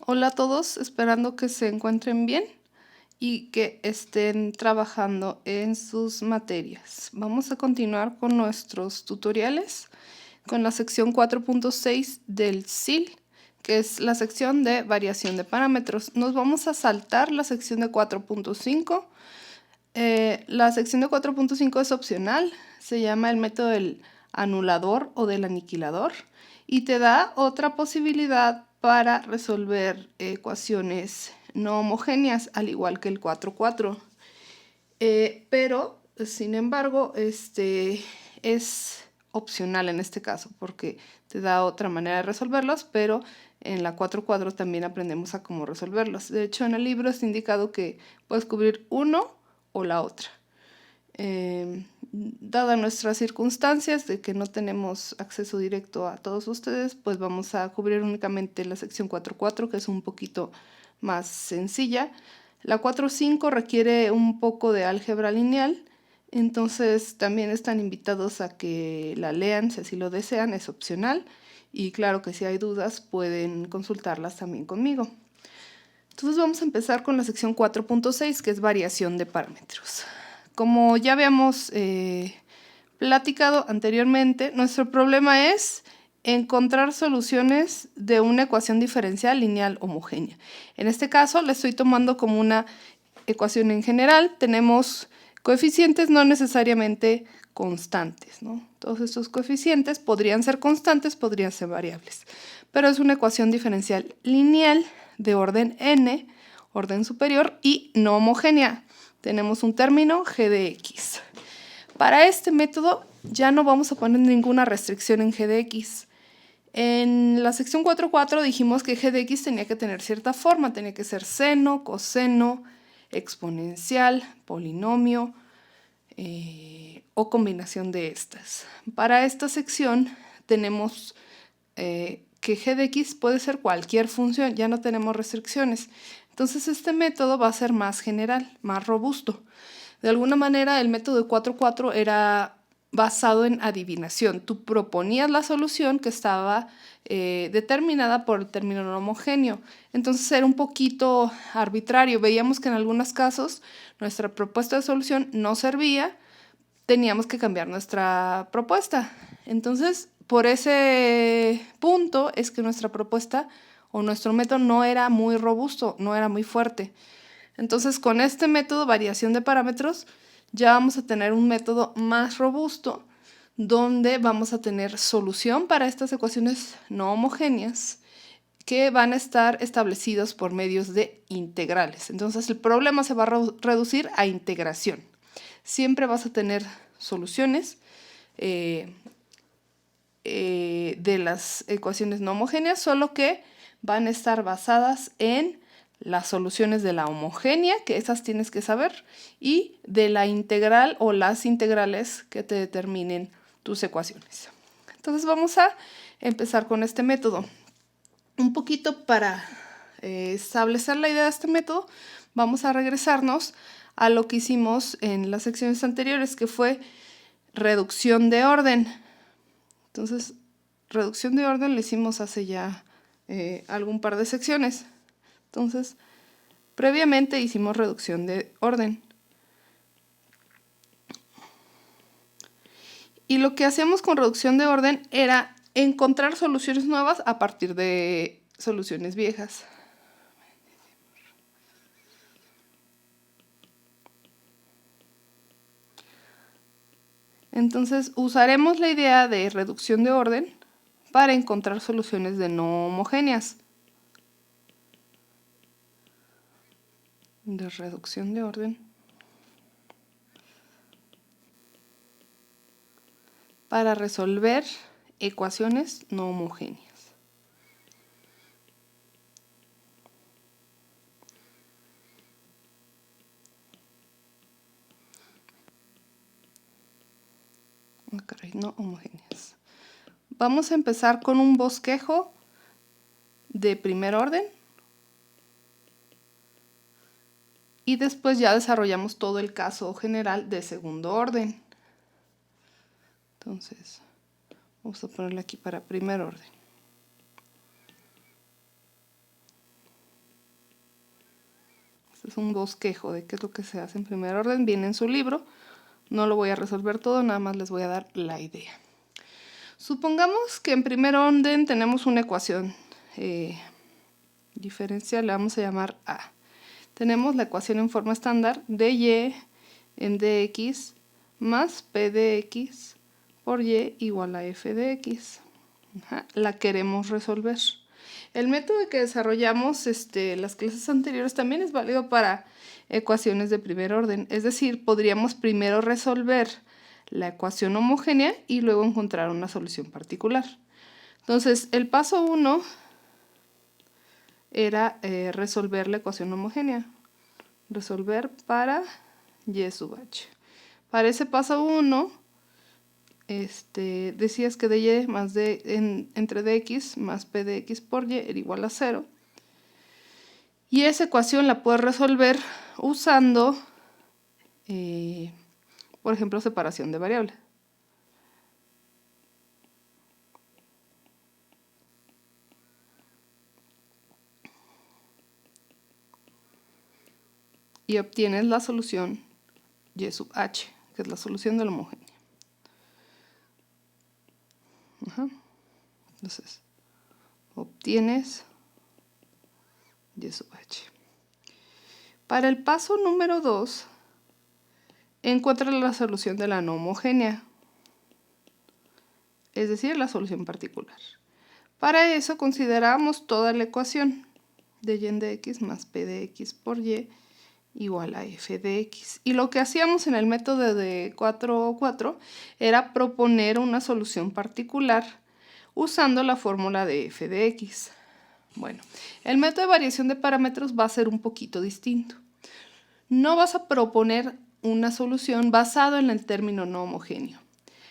Hola a todos, esperando que se encuentren bien y que estén trabajando en sus materias. Vamos a continuar con nuestros tutoriales con la sección 4.6 del SIL, que es la sección de variación de parámetros. Nos vamos a saltar la sección de 4.5. La sección de 4.5 es opcional, se llama el método del anulador o del aniquilador y te da otra posibilidad para resolver ecuaciones no homogéneas, al igual que el 4.4. Pero, sin embargo, es opcional en este caso, porque te da otra manera de resolverlos, pero en la 4.4 también aprendemos a cómo resolverlos. De hecho, en el libro está indicado que puedes cubrir uno o la otra. Dadas nuestras circunstancias de que no tenemos acceso directo a todos ustedes, pues vamos a cubrir únicamente la sección 4.4, que es un poquito más sencilla. La 4.5 requiere un poco de álgebra lineal, entonces también están invitados a que la lean si así lo desean, es opcional. Y claro que si hay dudas pueden consultarlas también conmigo. Entonces vamos a empezar con la sección 4.6, que es variación de parámetros. Como ya habíamos platicado anteriormente, nuestro problema es encontrar soluciones de una ecuación diferencial lineal homogénea. En este caso, la estoy tomando como una ecuación en general. Tenemos coeficientes no necesariamente constantes, ¿no? Todos estos coeficientes podrían ser constantes, podrían ser variables, pero es una ecuación diferencial lineal de orden n, orden superior, y no homogénea. Tenemos un término g de x. Para este método ya no vamos a poner ninguna restricción en g de x. En la sección 4.4 dijimos que g de x tenía que tener cierta forma, tenía que ser seno, coseno, exponencial, polinomio o combinación de estas. Para esta sección tenemos que g de x puede ser cualquier función, ya no tenemos restricciones. Entonces este método va a ser más general, más robusto. De alguna manera el método de 4.4 era basado en adivinación. Tú proponías la solución que estaba determinada por el término no homogéneo. Entonces era un poquito arbitrario. Veíamos que en algunos casos nuestra propuesta de solución no servía, teníamos que cambiar nuestra propuesta. Entonces, por ese punto es que nuestra propuesta o nuestro método no era muy robusto, no era muy fuerte. Entonces, con este método, variación de parámetros, ya vamos a tener un método más robusto donde vamos a tener solución para estas ecuaciones no homogéneas que van a estar establecidos por medios de integrales. Entonces, el problema se va a reducir a integración. Siempre vas a tener soluciones de las ecuaciones no homogéneas, solo que van a estar basadas en las soluciones de la homogénea, que esas tienes que saber, y de la integral o las integrales que te determinen tus ecuaciones. Entonces vamos a empezar con este método. Un poquito para establecer la idea de este método, vamos a regresarnos a lo que hicimos en las secciones anteriores, que fue reducción de orden. Entonces, reducción de orden lo hicimos hace ya algún par de secciones. Entonces, previamente hicimos reducción de orden. Y lo que hacemos con reducción de orden era encontrar soluciones nuevas a partir de soluciones viejas. Entonces, usaremos la idea de reducción de orden para encontrar soluciones de no homogéneas. De reducción de orden para resolver ecuaciones no homogéneas. No homogéneas. Vamos a empezar con un bosquejo de primer orden y después ya desarrollamos todo el caso general de segundo orden. Entonces, vamos a ponerle aquí para primer orden. Este es un bosquejo de qué es lo que se hace en primer orden. Viene en su libro. No lo voy a resolver todo, nada más les voy a dar la idea. Supongamos que en primer orden tenemos una ecuación diferencial, le vamos a llamar A. Tenemos la ecuación en forma estándar de y en dx más p de x por y igual a f de x. La queremos resolver. El método que desarrollamos las clases anteriores también es válido para ecuaciones de primer orden. Es decir, podríamos primero resolver la ecuación homogénea y luego encontrar una solución particular. Entonces, el paso 1 era resolver la ecuación homogénea. Resolver para y sub h. Para ese paso 1, decías que de y más entre dx más p de x por y era igual a 0. Y esa ecuación la puedes resolver usando, por ejemplo, separación de variables. Y obtienes la solución y sub h, que es la solución de la homogénea. Entonces, obtienes y sub h. Para el paso número 2, encuentra la solución de la no homogénea, es decir, la solución particular. Para eso consideramos toda la ecuación de y en dx más p de x por y igual a f de x. Y lo que hacíamos en el método de 4-4 era proponer una solución particular usando la fórmula de f de x. Bueno, el método de variación de parámetros va a ser un poquito distinto. No vas a proponer una solución basada en el término no homogéneo,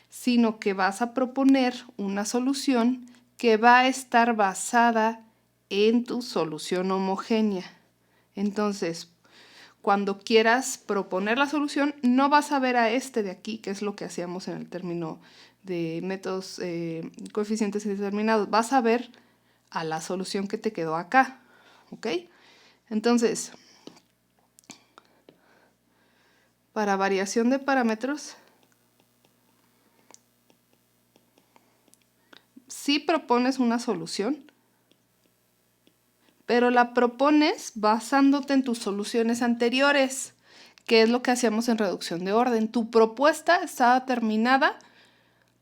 sino que vas a proponer una solución que va a estar basada en tu solución homogénea. Entonces, cuando quieras proponer la solución, no vas a ver a este de aquí, que es lo que hacíamos en el término de métodos coeficientes indeterminados. Vas a ver a la solución que te quedó acá, ¿ok? Entonces, para variación de parámetros, sí propones una solución, pero la propones basándote en tus soluciones anteriores, que es lo que hacíamos en reducción de orden. Tu propuesta estaba determinada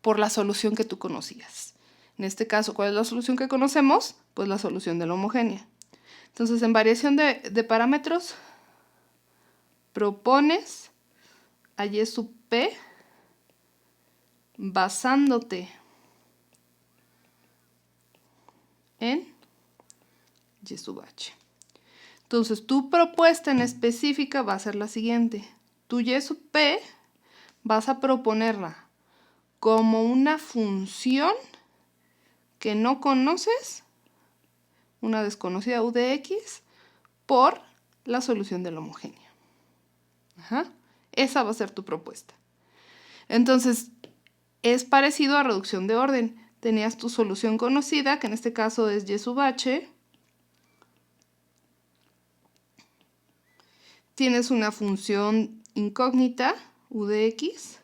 por la solución que tú conocías. En este caso, ¿cuál es la solución que conocemos? Pues la solución de la homogénea. Entonces, en variación de parámetros, propones a y sub p basándote en y sub h. Entonces, tu propuesta en específica va a ser la siguiente. Tu y sub p vas a proponerla como una función que no conoces, una desconocida u de x, por la solución de la homogénea. Esa va a ser tu propuesta. Entonces, es parecido a reducción de orden. Tenías tu solución conocida, que en este caso es y sub h. Tienes una función incógnita, u de x.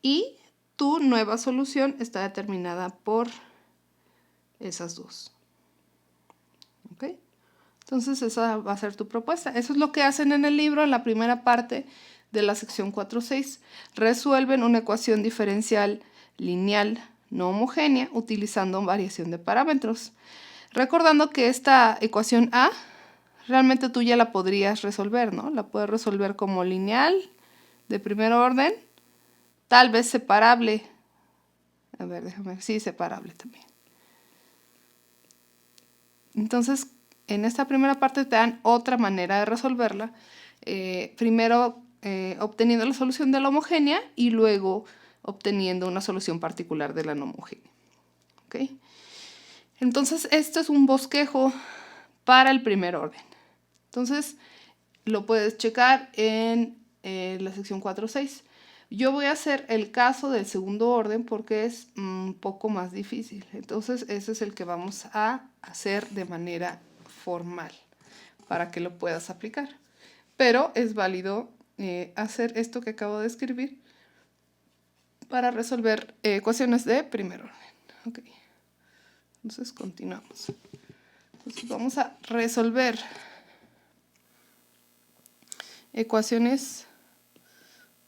Y tu nueva solución está determinada por esas dos. ¿Ok? Entonces esa va a ser tu propuesta. Eso es lo que hacen en el libro, en la primera parte de la sección 4.6. Resuelven una ecuación diferencial lineal no homogénea utilizando variación de parámetros. Recordando que esta ecuación A realmente tú ya la podrías resolver, ¿no? La puedes resolver como lineal de primer orden, tal vez separable. A ver, déjame ver. Sí, separable también. Entonces, en esta primera parte te dan otra manera de resolverla. Primero obteniendo la solución de la homogénea y luego obteniendo una solución particular de la no homogénea. ¿Okay? Entonces, esto es un bosquejo para el primer orden. Entonces, lo puedes checar en la sección 4.6. Yo voy a hacer el caso del segundo orden porque es un poco más difícil. Entonces, ese es el que vamos a hacer de manera formal para que lo puedas aplicar. Pero es válido hacer esto que acabo de escribir para resolver ecuaciones de primer orden. Okay. Entonces, continuamos. Entonces, vamos a resolver ecuaciones.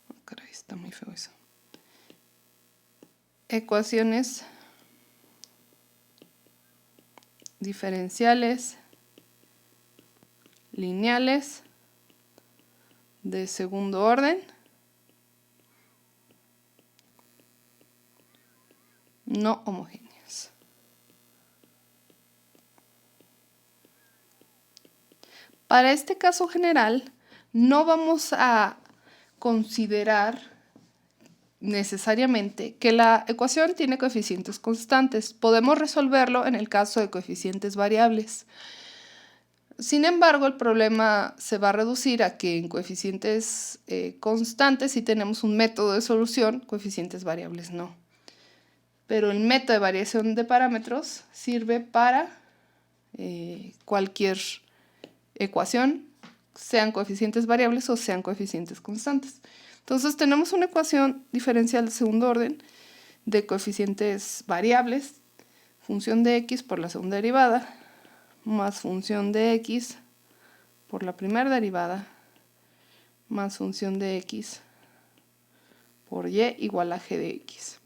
Oh, caray, está muy feo eso. Ecuaciones diferenciales lineales de segundo orden no homogéneas. Para este caso general, no vamos a considerar necesariamente que la ecuación tiene coeficientes constantes. Podemos resolverlo en el caso de coeficientes variables. Sin embargo, el problema se va a reducir a que en coeficientes constantes sí tenemos un método de solución, coeficientes variables no. Pero el método de variación de parámetros sirve para cualquier ecuación, sean coeficientes variables o sean coeficientes constantes. Entonces tenemos una ecuación diferencial de segundo orden de coeficientes variables, función de x por la segunda derivada, más función de x por la primera derivada, más función de x por y igual a g de x.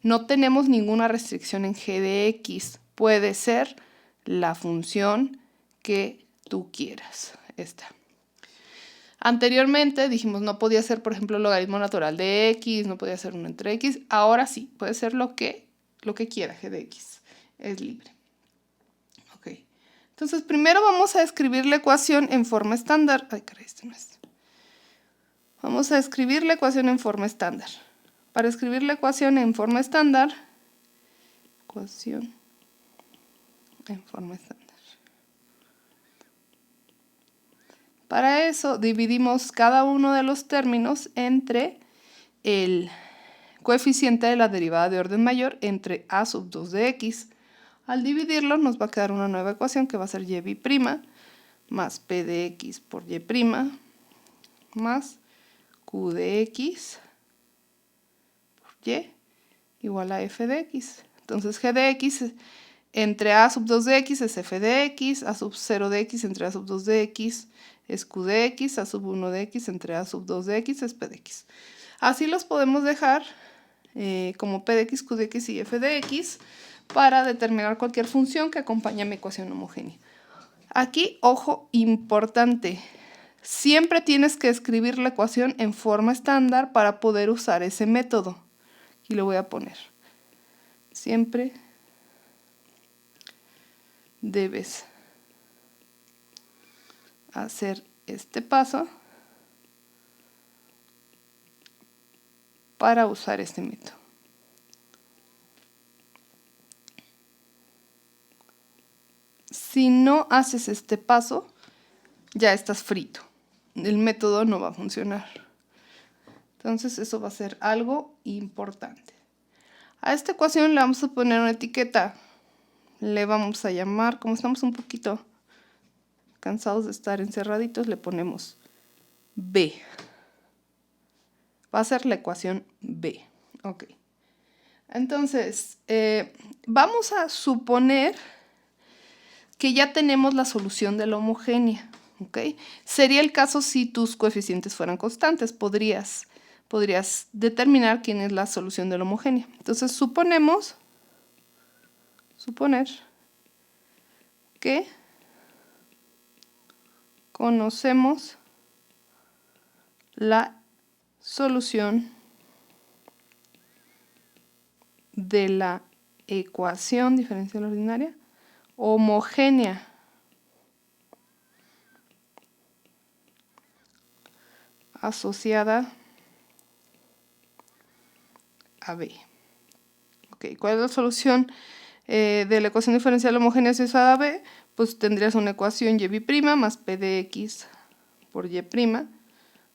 No tenemos ninguna restricción en g de x, puede ser la función que tú quieras. Esta. Anteriormente dijimos no podía ser, por ejemplo, logaritmo natural de x, no podía ser 1 entre x. Ahora sí, puede ser lo que quiera g de x. Es libre. Ok. Entonces, primero vamos a escribir la ecuación en forma estándar. Ay, caray, este no es. Vamos a escribir la ecuación en forma estándar. Para escribir la ecuación en forma estándar, Para eso dividimos cada uno de los términos entre el coeficiente de la derivada de orden mayor entre a sub 2 de x. Al dividirlo nos va a quedar una nueva ecuación que va a ser y' más p de x por y' más q de x por y igual a f de x. Entonces g de x entre a sub 2 de x es f de x, a sub 0 de x entre a sub 2 de x es q de x, a sub 1 de x entre a sub 2 de x es p de x. Así los podemos dejar como p de x, q de x y f de x para determinar cualquier función que acompañe a mi ecuación homogénea. Aquí, ojo importante, siempre tienes que escribir la ecuación en forma estándar para poder usar ese método. Y lo voy a poner. Siempre debes hacer este paso para usar este método. Si no haces este paso, ya estás frito. El método no va a funcionar. Entonces eso va a ser algo importante. A esta ecuación le vamos a poner una etiqueta. Le vamos a llamar, como estamos un poquito cansados de estar encerraditos, le ponemos B. Va a ser la ecuación B. Ok. Entonces, vamos a suponer que ya tenemos la solución de la homogénea. ¿Okay? Sería el caso si tus coeficientes fueran constantes. Podrías determinar quién es la solución de la homogénea. Entonces, suponer que conocemos la solución de la ecuación diferencial ordinaria homogénea asociada a B. Okay. ¿Cuál es la solución de la ecuación diferencial homogénea asociada a B? Pues tendrías una ecuación y' más p de x por y'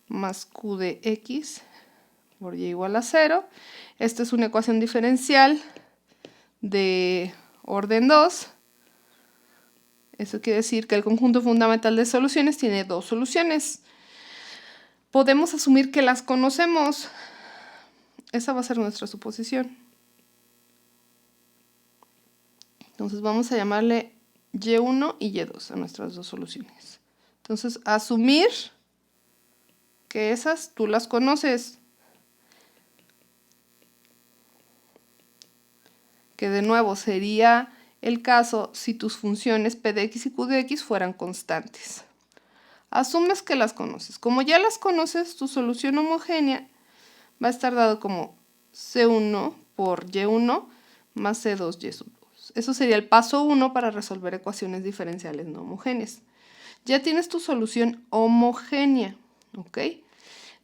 más q de x por y igual a 0. Esta es una ecuación diferencial de orden 2. Eso quiere decir que el conjunto fundamental de soluciones tiene dos soluciones. Podemos asumir que las conocemos. Esa va a ser nuestra suposición. Entonces vamos a llamarle Y1 y Y2 a nuestras dos soluciones. Entonces, asumir que esas tú las conoces. Que de nuevo sería el caso si tus funciones p de x y q de x fueran constantes. Asumes que las conoces. Como ya las conoces, tu solución homogénea va a estar dado como C1 por Y1 más C2 Y sub 2. Eso sería el paso 1 para resolver ecuaciones diferenciales no homogéneas. Ya tienes tu solución homogénea, ¿ok?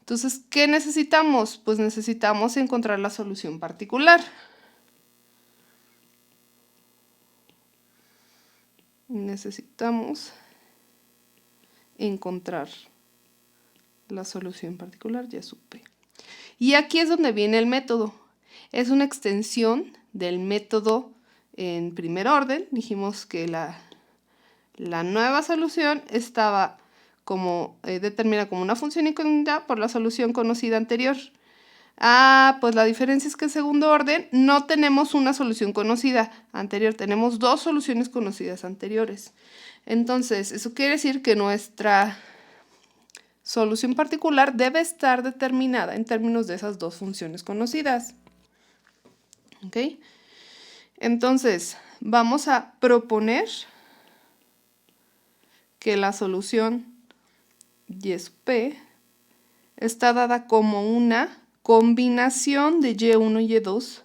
Entonces, ¿qué necesitamos? Pues necesitamos encontrar la solución particular. Necesitamos encontrar la solución particular Y sub p. Y aquí es donde viene el método. Es una extensión del método en primer orden. Dijimos que la nueva solución estaba como determinada como una función incógnita por la solución conocida anterior. Pues la diferencia es que en segundo orden no tenemos una solución conocida anterior, tenemos dos soluciones conocidas anteriores. Entonces, eso quiere decir que nuestra solución particular debe estar determinada en términos de esas dos funciones conocidas. ¿Ok? Entonces, vamos a proponer que la solución Y sub p está dada como una combinación de Y1 y Y2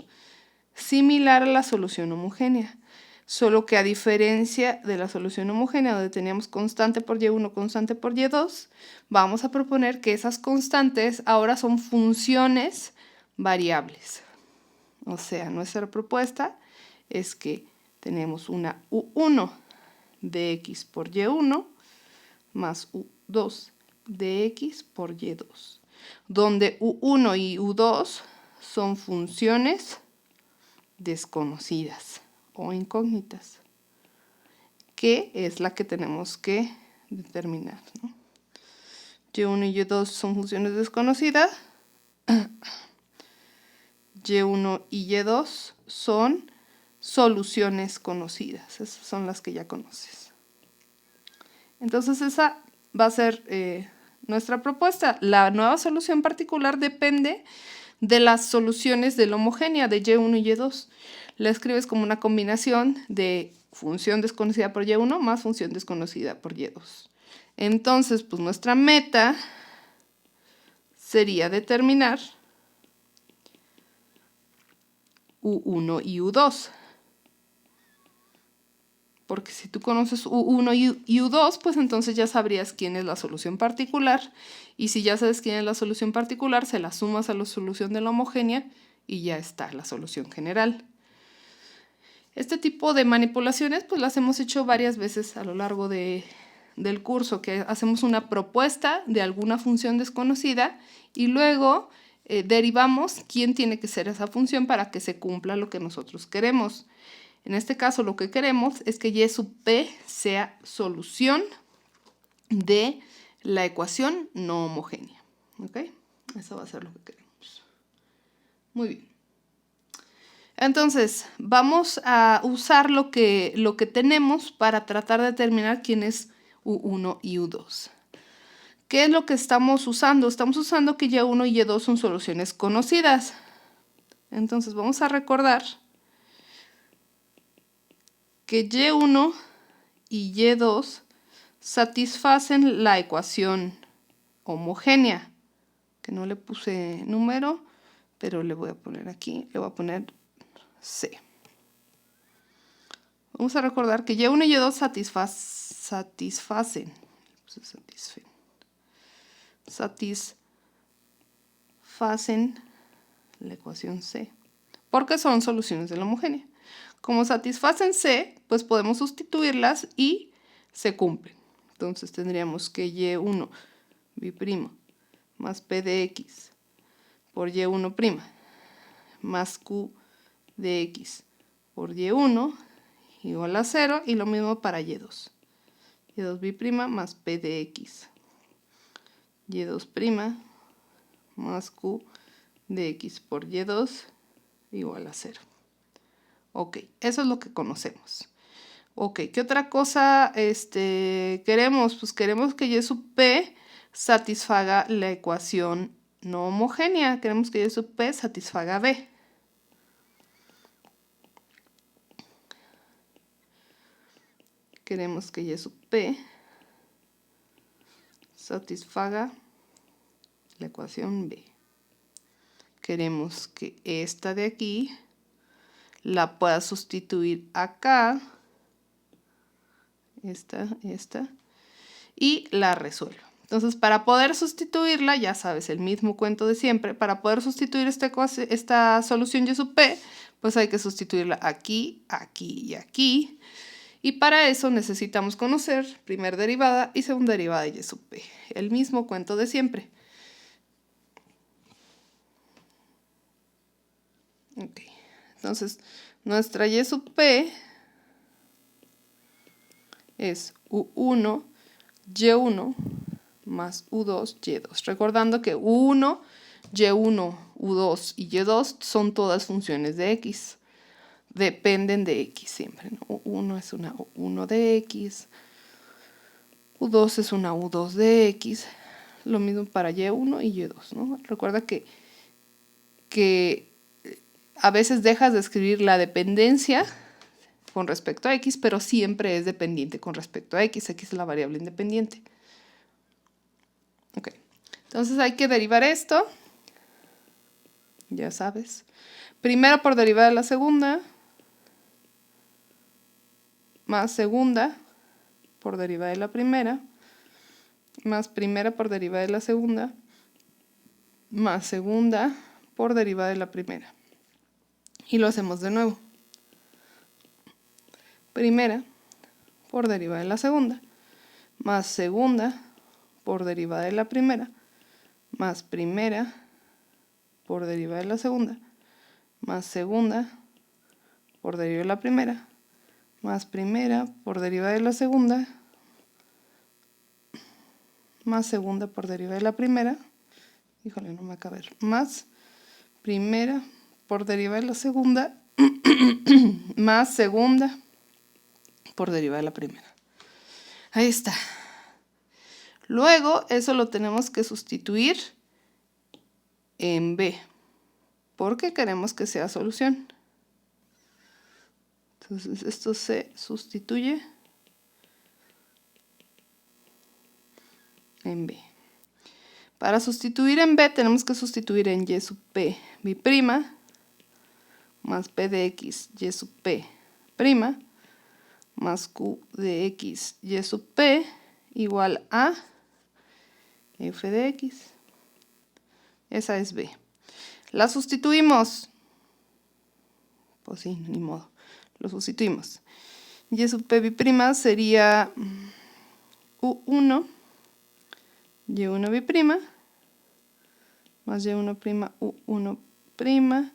similar a la solución homogénea, solo que a diferencia de la solución homogénea donde teníamos constante por Y1, constante por Y2, vamos a proponer que esas constantes ahora son funciones variables. O sea, nuestra propuesta es que tenemos una U1 de x por Y1 más U2 de x por Y2, donde U1 y U2 son funciones desconocidas o incógnitas, que es la que tenemos que determinar, ¿no? Y1 y Y2 son funciones desconocidas, Y1 y Y2 son soluciones conocidas, esas son las que ya conoces. Entonces esa va a ser nuestra propuesta. La nueva solución particular depende de las soluciones de la homogénea de Y1 y Y2. La escribes como una combinación de función desconocida por Y1 más función desconocida por Y2. Entonces, pues nuestra meta sería determinar U1 y U2. Porque si tú conoces U1 y U2, pues entonces ya sabrías quién es la solución particular. Y si ya sabes quién es la solución particular, se la sumas a la solución de la homogénea y ya está la solución general. Este tipo de manipulaciones pues las hemos hecho varias veces a lo largo del curso, que hacemos una propuesta de alguna función desconocida y luego derivamos quién tiene que ser esa función para que se cumpla lo que nosotros queremos. En este caso lo que queremos es que Y sub p sea solución de la ecuación no homogénea. ¿Ok? Eso va a ser lo que queremos. Muy bien. Entonces, vamos a usar lo que tenemos para tratar de determinar quién es U1 y U2. ¿Qué es lo que estamos usando? Estamos usando que Y1 y Y2 son soluciones conocidas. Entonces, vamos a recordar que Y1 y Y2 satisfacen la ecuación homogénea, que no le puse número, pero le voy a poner aquí, le voy a poner C. Vamos a recordar que Y1 y Y2 satisfacen la ecuación C, porque son soluciones de la homogénea. Como satisfacen C, pues podemos sustituirlas y se cumplen. Entonces tendríamos que Y1 B' más P de X por y1' más q de x por y1 igual a 0, y lo mismo para y2. y2' más p de x. y2' más q de x por y2 igual a 0. Ok, eso es lo que conocemos. Ok, ¿qué otra cosa queremos? Pues queremos que y sub p satisfaga la ecuación no homogénea. Queremos que y sub p satisfaga b. Queremos que y sub p satisfaga la ecuación b. Queremos que esta de aquí la pueda sustituir acá, esta, y la resuelvo. Entonces, para poder sustituirla, ya sabes, el mismo cuento de siempre, para poder sustituir esta solución y sub p, pues hay que sustituirla aquí, aquí y aquí. Y para eso necesitamos conocer primera derivada y segunda derivada de y sub p. El mismo cuento de siempre. Ok, entonces nuestra y sub p es u1, y1 más u2, y2. Recordando que u1, y1, u2 y y2 son todas funciones de x. Dependen de x siempre, ¿no? U1 es una u1 de x, u2 es una u2 de x, lo mismo para y1 y y2, ¿no? Recuerda que a veces dejas de escribir la dependencia con respecto a x, pero siempre es dependiente con respecto a x. X es la variable independiente. Ok, entonces hay que derivar esto, ya sabes. Primera por derivada de la segunda, más segunda por derivada de la primera, más primera por derivada de la segunda, más segunda por derivada de la primera. Y lo hacemos de nuevo. Primera por derivada de la segunda, más segunda por derivada de la primera, más primera por derivada de la segunda, más segunda por derivada de la primera, más primera por derivada de la segunda, más segunda por derivada de la primera, híjole, no me acaba de ver, más primera por derivada de la segunda, más segunda por derivada de la primera. Ahí está. Luego, eso lo tenemos que sustituir en b, porque queremos que sea solución. Entonces, esto se sustituye en b. Para sustituir en b, tenemos que sustituir en y sub p b' más p de x y sub p' más q de x y sub p igual a f de x. Esa es b. La sustituimos. Pues sí, ni modo. Lo sustituimos. Y sub p b' sería u1, y1 b' más y1' u1'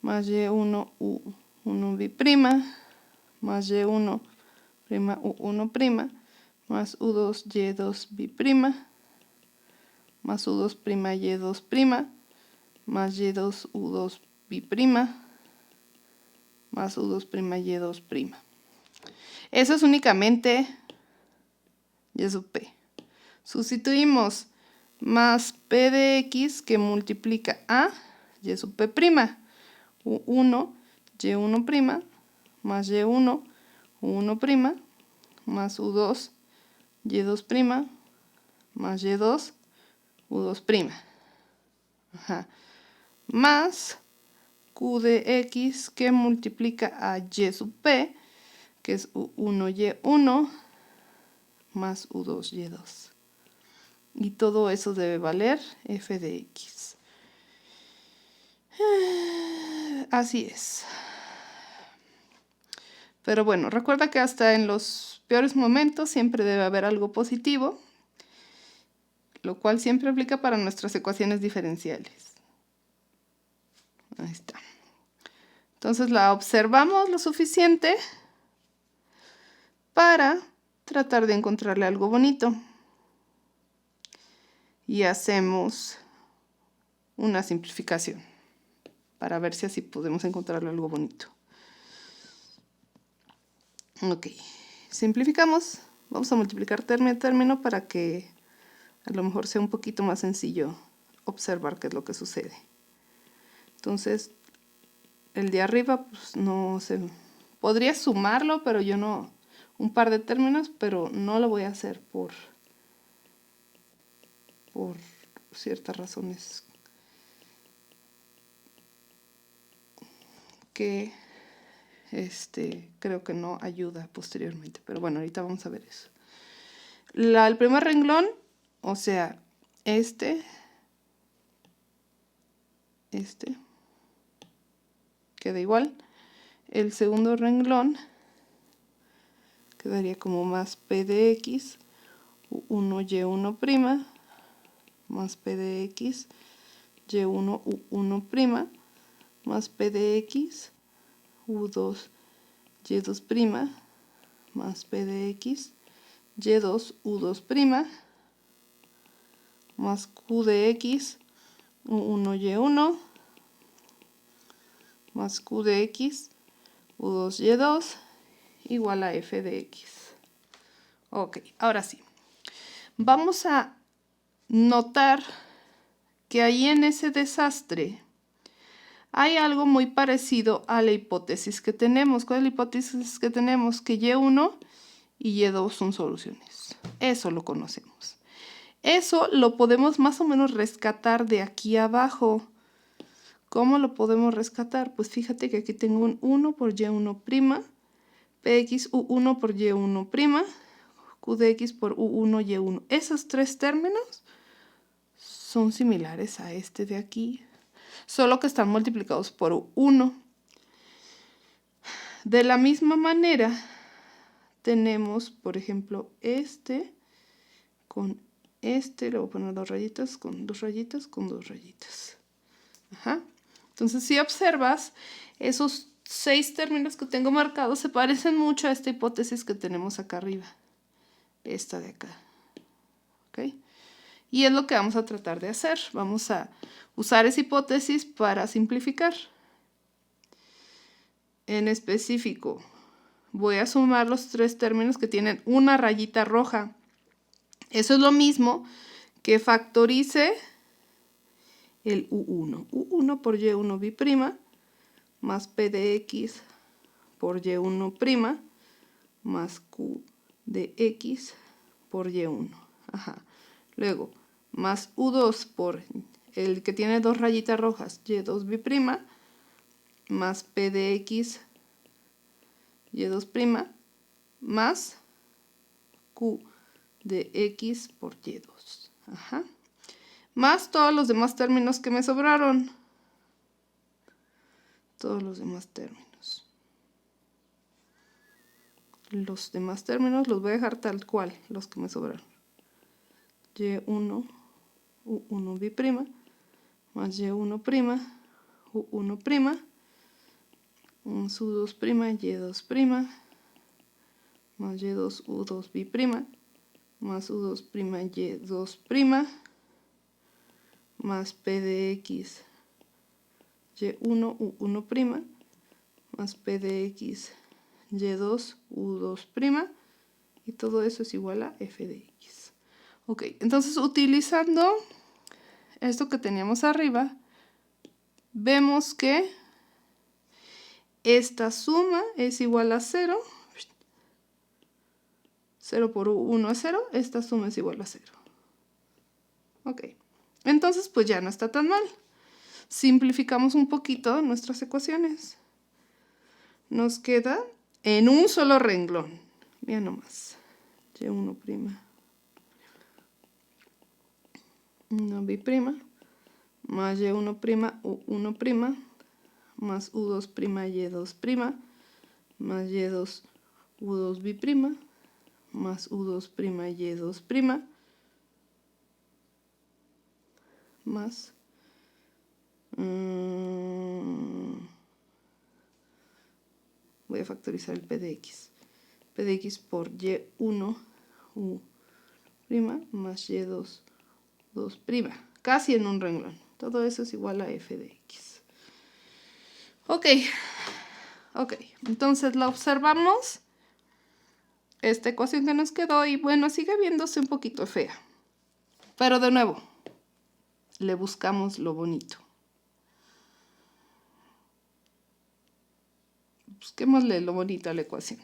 más y1 u1 b' más y1' u1' más u2 y2 b' más u2' y2' más y2 u2 b' más u2' y2'. Eso es únicamente y sub p. Sustituimos más p de x que multiplica a y sub p', u1 y1' más y1 u1' más u2 y2' más y2 u2'. Ajá. Más q de x que multiplica a y sub p, que es u1 y1 más u2 y2. Y todo eso debe valer f de x. Así es. Pero bueno, recuerda que hasta en los peores momentos siempre debe haber algo positivo, lo cual siempre aplica para nuestras ecuaciones diferenciales. Ahí está. Entonces la observamos lo suficiente para tratar de encontrarle algo bonito. Y hacemos una simplificación para ver si así podemos encontrarle algo bonito. Ok, simplificamos. Vamos a multiplicar término a término para que a lo mejor sea un poquito más sencillo observar qué es lo que sucede. Entonces, el de arriba, pues no sé, podría sumarlo, pero yo no, un par de términos, pero no lo voy a hacer por ciertas razones que creo que no ayuda posteriormente. Pero bueno, ahorita vamos a ver eso. El primer renglón, o sea, queda igual. El segundo renglón quedaría como más p de x, u1, y1', más p de x, y1, u1', más p de x, u2, y2', más p de x, y2, u2', más q de x, u1, y1, más q de x, u2, y2, igual a f de x. Ok, ahora sí. Vamos a notar que ahí en ese desastre hay algo muy parecido a la hipótesis que tenemos. ¿Cuál es la hipótesis que tenemos? Que y1 y y2 son soluciones. Eso lo conocemos. Eso lo podemos más o menos rescatar de aquí abajo. ¿Cómo lo podemos rescatar? Pues fíjate que aquí tengo un 1 por y1', px u1 por y1', q de x por u1, y1. Esos tres términos son similares a este de aquí, solo que están multiplicados por 1. De la misma manera, tenemos, por ejemplo, con le voy a poner dos rayitas, con dos rayitas, con dos rayitas. Ajá. Entonces, si observas, esos 6 términos que tengo marcados se parecen mucho a esta hipótesis que tenemos acá arriba. Esta de acá. ¿Ok? Y es lo que vamos a tratar de hacer. Vamos a usar esa hipótesis para simplificar. En específico, voy a sumar los 3 términos que tienen una rayita roja. Eso es lo mismo que factorice el u1. u1 por y1 b', más p de x por y1', más q de x por y1. Ajá. Luego, más u2 por el que tiene dos rayitas rojas, y2b', más p de x, y2', más q de x por y2. Ajá. Más todos los demás términos que me sobraron. Todos los demás términos. Los demás términos los voy a dejar tal cual, los que me sobraron. y1, u1b', más y1', u1', más u2', y2', más y2, u2b', más u2', y2', más p de x, y1, u1', más p de x, y2, u2', y todo eso es igual a f de x. Ok, entonces utilizando esto que teníamos arriba, vemos que esta suma es igual a 0. 0 por 1 es 0. Esta suma es igual a 0. Ok, entonces pues ya no está tan mal. Simplificamos un poquito nuestras ecuaciones. Nos queda en un solo renglón. Mira nomás. y1', 1b', más y1', u1', más u2', y2', más y2, u2b', más u2', y2', más Voy a factorizar el P de X. P de X por Y1 U' más Y2 2'. Casi en un renglón. Todo eso es igual a F de X. Ok. Entonces la observamos. Esta ecuación que nos quedó y bueno, sigue viéndose un poquito fea. Pero de nuevo, le buscamos lo bonito. Busquémosle lo bonito a la ecuación.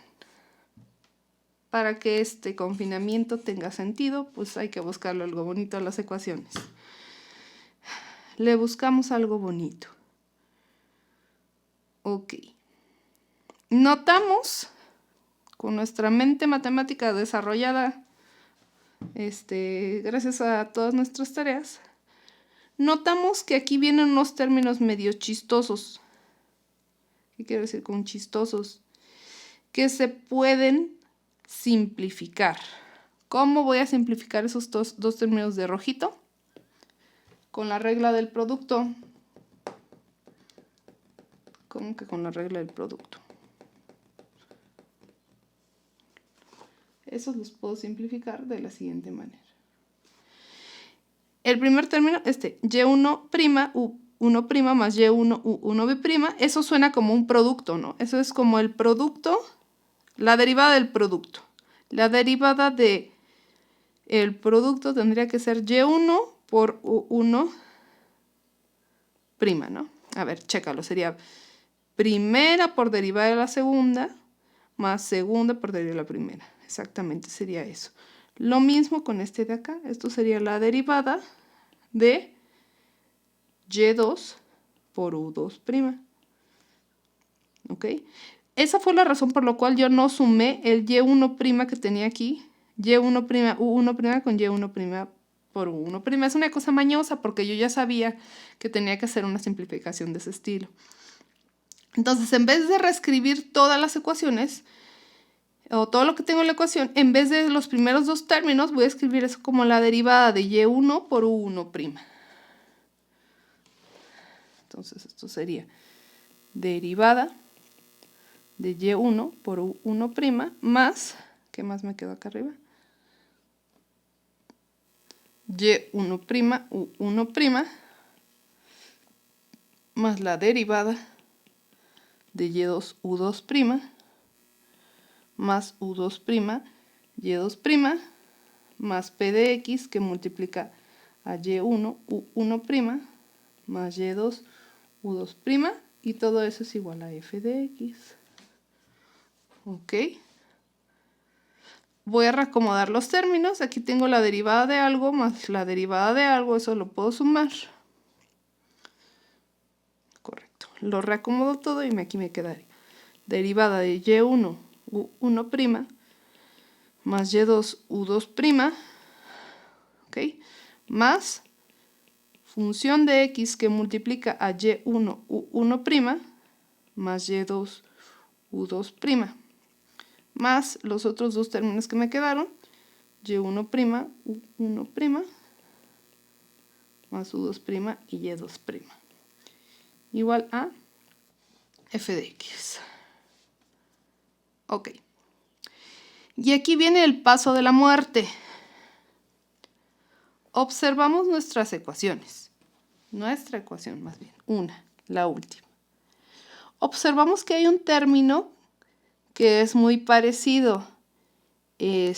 Para que este confinamiento tenga sentido, pues hay que buscarle algo bonito a las ecuaciones. Le buscamos algo bonito. Ok. Notamos, con nuestra mente matemática desarrollada, gracias a todas nuestras tareas, notamos que aquí vienen unos términos medio chistosos. ¿Qué quiero decir con chistosos? Que se pueden simplificar. ¿Cómo voy a simplificar esos dos términos de rojito? Con la regla del producto. ¿Cómo que con la regla del producto? Esos los puedo simplificar de la siguiente manera. El primer término, y1' U1' más y1 U1b', eso suena como un producto, ¿no? Eso es como el producto, la derivada del producto. La derivada del producto tendría que ser y1 por U1', ¿no? A ver, chécalo, sería primera por derivada de la segunda más segunda por derivada de la primera. Exactamente, sería eso. Lo mismo con este de acá. Esto sería la derivada de y2 por U2'. ¿Ok? Esa fue la razón por la cual yo no sumé el y1' que tenía aquí. Y1', U1' con y1' por U1'. Es una cosa mañosa porque yo ya sabía que tenía que hacer una simplificación de ese estilo. Entonces, en vez de reescribir todas las ecuaciones, o todo lo que tengo en la ecuación, en vez de los primeros dos términos, voy a escribir eso como la derivada de y1 por U1'. Entonces, esto sería derivada de y1 por U1' más, ¿qué más me quedó acá arriba? y1' U1' más la derivada de y2 U2' más U2' y2' más P de X que multiplica a y1 U1' más y2 U2' y todo eso es igual a F de X. Ok. Voy a reacomodar los términos. Aquí tengo la derivada de algo más la derivada de algo. Eso lo puedo sumar. Correcto. Lo reacomodo todo y aquí me quedaría derivada de y1 U1' más y2 U2', ¿ok? Más función de X que multiplica a y1 U1' más y2 U2', más los otros dos términos que me quedaron, y1' U1' más U2' y y2', igual a F de X. Ok. Y aquí viene el paso de la muerte. Observamos nuestras ecuaciones. Nuestra ecuación, más bien. La última. Observamos que hay un término que es muy parecido. Y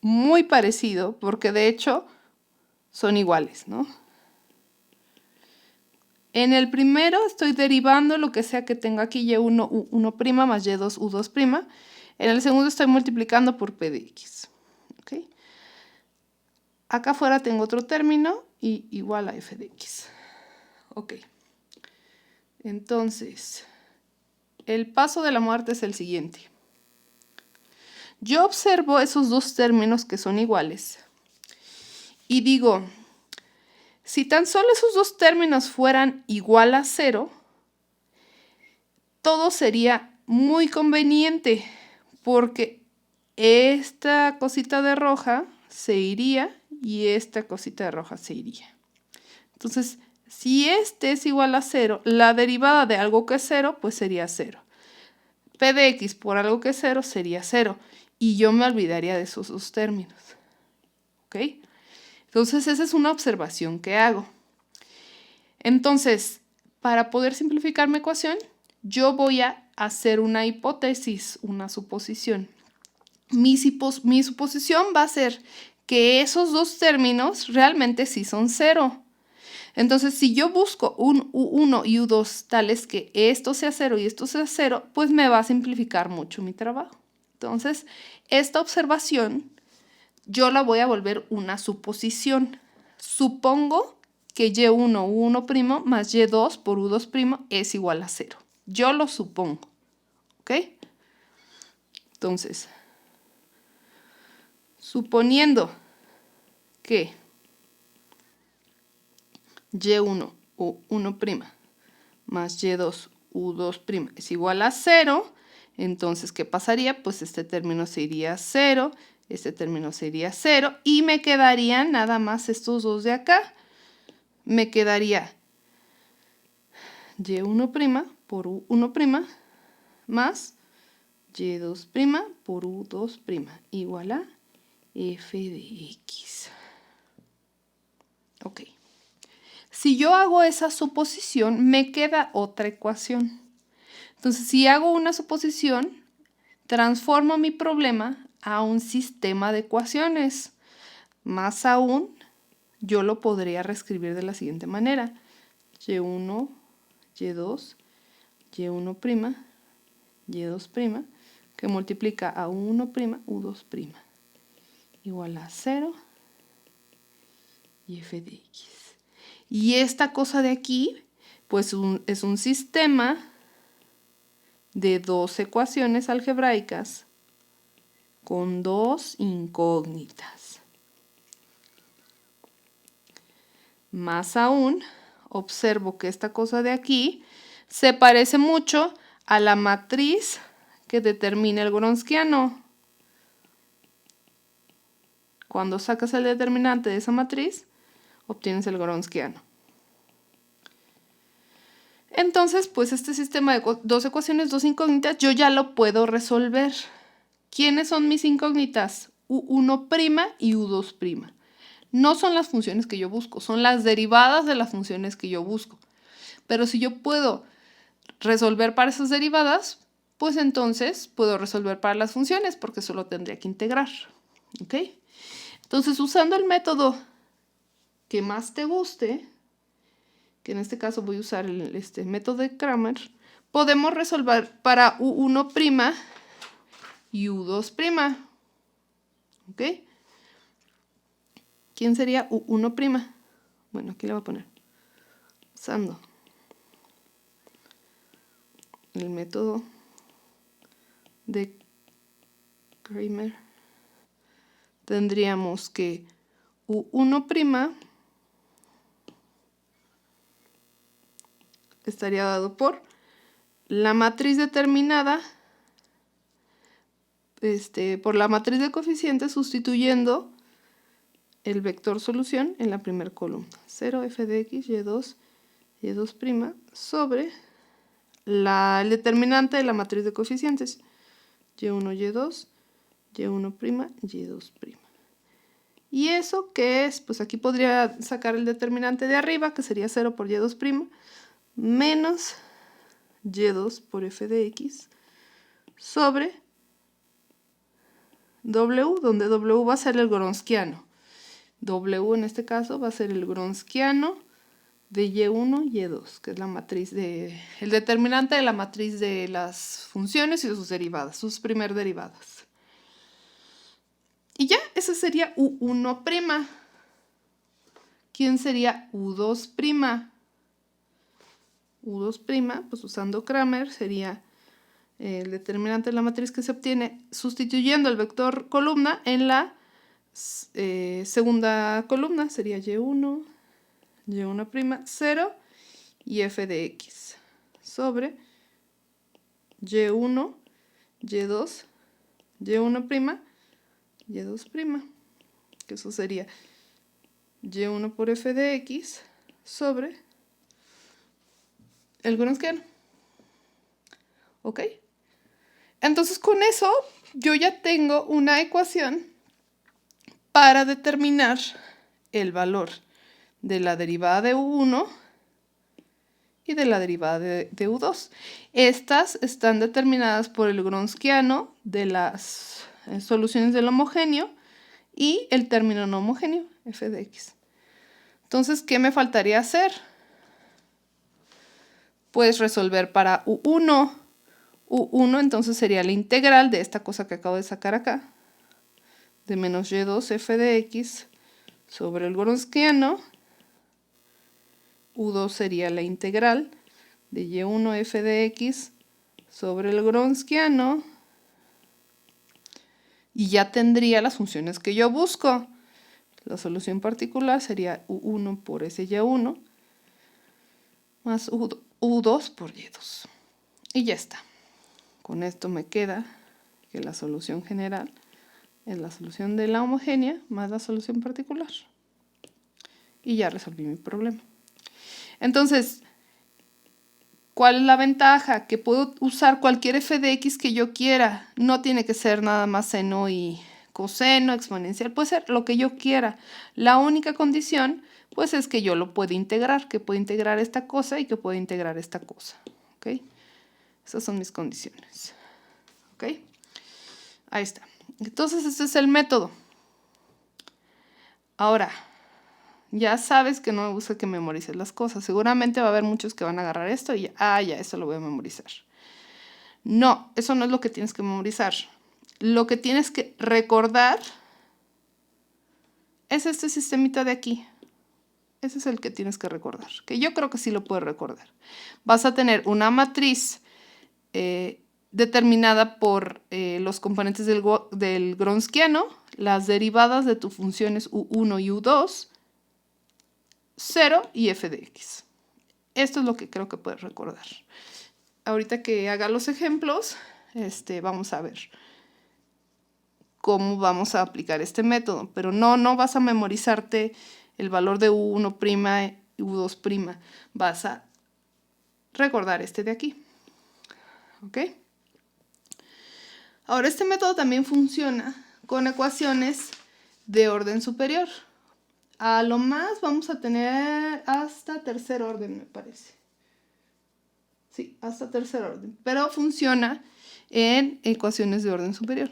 muy parecido, porque de hecho son iguales, ¿no? En el primero estoy derivando lo que sea que tengo aquí, y1 U1' más y2 U2'. En el segundo estoy multiplicando por P de X. ¿Okay? Acá afuera tengo otro término y igual a F de X. Ok. Entonces, el paso de la muerte es el siguiente. Yo observo esos dos términos que son iguales y digo, si tan solo esos dos términos fueran igual a 0, todo sería muy conveniente porque esta cosita de roja se iría y esta cosita de roja se iría. Entonces, si este es igual a 0, la derivada de algo que es 0, pues sería 0. P de x por algo que es 0 sería 0. Y yo me olvidaría de esos dos términos. ¿Ok? Entonces, esa es una observación que hago. Entonces, para poder simplificar mi ecuación, yo voy a hacer una hipótesis, una suposición. Mi suposición va a ser que esos dos términos realmente sí son 0. Entonces, si yo busco un U1 y U2 tales que esto sea 0 y esto sea 0, pues me va a simplificar mucho mi trabajo. Entonces, esta observación yo la voy a volver una suposición. Supongo que Y1 U1' más Y2 por U2' es igual a 0. Yo lo supongo. ¿Ok? Entonces, suponiendo que Y1 U1' más Y2 U2' es igual a 0, entonces, ¿qué pasaría? Pues este término se iría a 0, este término se iría a 0 y me quedarían nada más estos dos de acá. Me quedaría Y1' por U1' más Y2' por U2' igual a f de x. Ok. Si yo hago esa suposición, me queda otra ecuación. Entonces, si hago una suposición, transformo mi problema a un sistema de ecuaciones. Más aún, yo lo podría reescribir de la siguiente manera. Y1, Y2, Y1', Y2', que multiplica a U1', U2', igual a 0 y f de x. Y esta cosa de aquí, pues es un sistema de dos ecuaciones algebraicas con dos incógnitas. Más aún, observo que esta cosa de aquí se parece mucho a la matriz que determina el Gronskiano. Cuando sacas el determinante de esa matriz, obtienes el Gronskiano. Entonces, pues este sistema de dos ecuaciones, dos incógnitas, yo ya lo puedo resolver. ¿Quiénes son mis incógnitas? U1' y U2'. No son las funciones que yo busco, son las derivadas de las funciones que yo busco. Pero si yo puedo resolver para esas derivadas, pues entonces puedo resolver para las funciones porque solo tendría que integrar. ¿Ok? Entonces, usando el método que más te guste, que en este caso voy a usar este método de Cramer, podemos resolver para U1' y U2'. ¿Ok? ¿Quién sería U1'? Bueno, aquí le voy a poner. Usando el método de Cramer, tendríamos que U1' estaría dado por la matriz determinada por la matriz de coeficientes sustituyendo el vector solución en la primera columna. 0 f de x, y2, y2' sobre el determinante de la matriz de coeficientes. y1, y2, y1', y2'. ¿Y eso qué es? Pues aquí podría sacar el determinante de arriba, que sería 0 por y2', menos y2 por f de x, sobre W, donde W va a ser el Gronskiano. W en este caso va a ser el Gronskiano de Y1 y Y2, que es la matriz el determinante de la matriz de las funciones y de sus derivadas, sus primer derivadas. Y ya, ese sería U1'. ¿Quién sería U2'? U2', pues usando Cramer, sería el determinante de la matriz que se obtiene sustituyendo el vector columna en la segunda columna. Sería Y1, Y1', 0 y f de x sobre Y1, Y2, Y1', Y2'. que eso sería y1 por f de x sobre el Gronskiano. ¿Ok? Entonces con eso yo ya tengo una ecuación para determinar el valor de la derivada de u1 y de la derivada de u2. Estas están determinadas por el Gronskiano de las soluciones del homogéneo y el término no homogéneo, f de x. Entonces, ¿qué me faltaría hacer? Pues resolver para u1. u1 entonces sería la integral de esta cosa que acabo de sacar acá, de menos y2 f de x sobre el Gronskiano. u2 sería la integral de y1 f de x sobre el Gronskiano. Y ya tendría las funciones que yo busco. La solución particular sería u1 por ese y1 más u2 por y2. Y ya está. Con esto me queda que la solución general es la solución de la homogénea más la solución particular. Y ya resolví mi problema. Entonces, ¿cuál es la ventaja? Que puedo usar cualquier f de x que yo quiera. No tiene que ser nada más seno y coseno, exponencial. Puede ser lo que yo quiera. La única condición, pues, es que yo lo puedo integrar. Que puedo integrar esta cosa y que puedo integrar esta cosa. ¿Ok? Esas son mis condiciones. ¿Ok? Ahí está. Entonces, este es el método. Ahora, ya sabes que no me gusta que memorices las cosas. Seguramente va a haber muchos que van a agarrar esto y ya, eso lo voy a memorizar. No, eso no es lo que tienes que memorizar. Lo que tienes que recordar es este sistemita de aquí. Ese es el que tienes que recordar, que yo creo que sí lo puedes recordar. Vas a tener una matriz determinada por los componentes del Gronskiano, las derivadas de tus funciones u1 y u2, 0 y f de x. Esto es lo que creo que puedes recordar. Ahorita que haga los ejemplos, vamos a ver cómo vamos a aplicar este método. Pero no vas a memorizarte el valor de u1' y u2'. Vas a recordar este de aquí. ¿Ok? Ahora, este método también funciona con ecuaciones de orden superior. A lo más vamos a tener hasta tercer orden, me parece. Sí, hasta tercer orden. Pero funciona en ecuaciones de orden superior.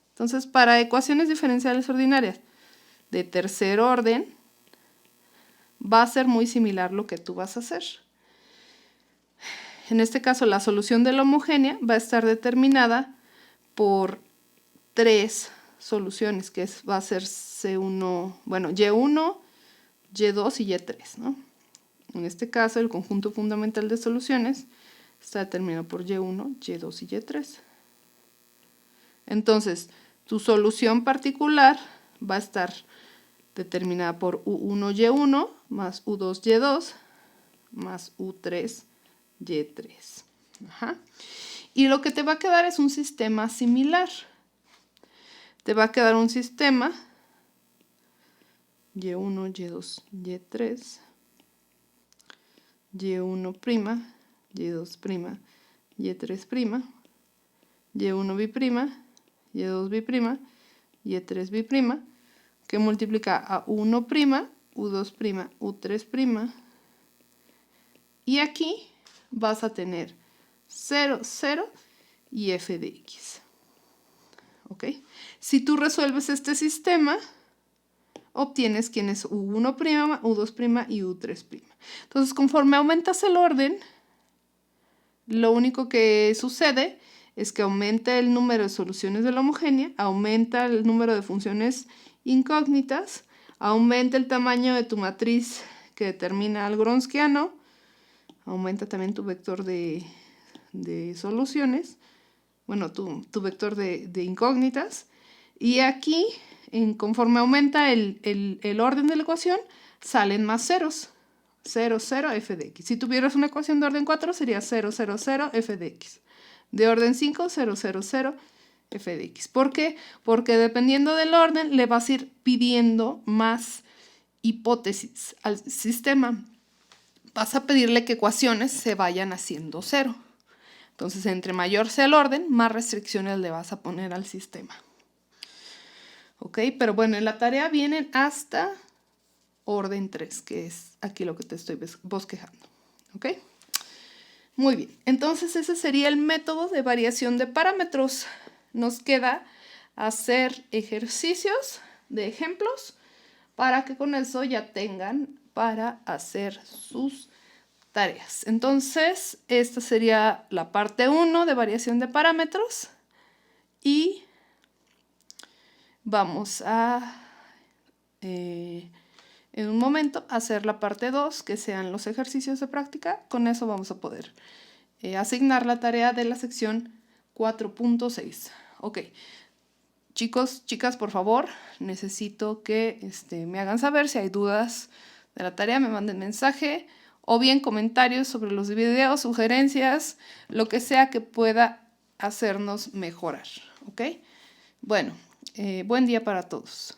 Entonces, para ecuaciones diferenciales ordinarias de tercer orden, va a ser muy similar lo que tú vas a hacer. En este caso, la solución de la homogénea va a estar determinada por tres soluciones, que va a ser C1, bueno, Y1, Y2 y Y3, ¿no? En este caso, el conjunto fundamental de soluciones está determinado por Y1, Y2 y Y3. Entonces, tu solución particular va a estar determinada por U1, Y1 más U2, Y2 más U3, Y3. Ajá. Y lo que te va a quedar es un sistema similar. Te va a quedar un sistema Y1, Y2, Y3, Y1', Y2', Y3', Y1', Y2', Y3', que multiplica a U1', U2', U3', y aquí vas a tener 0, 0 y f de x. ¿Ok? Si tú resuelves este sistema, obtienes quién es U1', U2' y U3'. Entonces, conforme aumentas el orden, lo único que sucede es que aumenta el número de soluciones de la homogénea, aumenta el número de funciones incógnitas, aumenta el tamaño de tu matriz que determina el Gronskiano, aumenta también tu vector de soluciones, bueno, tu vector de incógnitas, y aquí, conforme aumenta el orden de la ecuación, salen más ceros. 0, 0, f de x. Si tuvieras una ecuación de orden 4, sería 0, 0, 0, f de x. De orden 5, 0, 0, 0, f de x. ¿Por qué? Porque dependiendo del orden le vas a ir pidiendo más hipótesis al sistema. Vas a pedirle que ecuaciones se vayan haciendo 0. Entonces, entre mayor sea el orden, más restricciones le vas a poner al sistema. ¿Ok? Pero bueno, en la tarea vienen hasta orden 3, que es aquí lo que te estoy bosquejando. ¿Ok? Muy bien. Entonces, ese sería el método de variación de parámetros. Nos queda hacer ejercicios de ejemplos para que con eso ya tengan para hacer sus tareas. Entonces, esta sería la parte 1 de variación de parámetros y vamos a, en un momento, hacer la parte 2, que sean los ejercicios de práctica. Con eso vamos a poder asignar la tarea de la sección 4.6. Ok. Chicos, chicas, por favor, necesito que me hagan saber si hay dudas de la tarea, me manden mensaje o bien comentarios sobre los videos, sugerencias, lo que sea que pueda hacernos mejorar, ¿ok? Bueno, buen día para todos.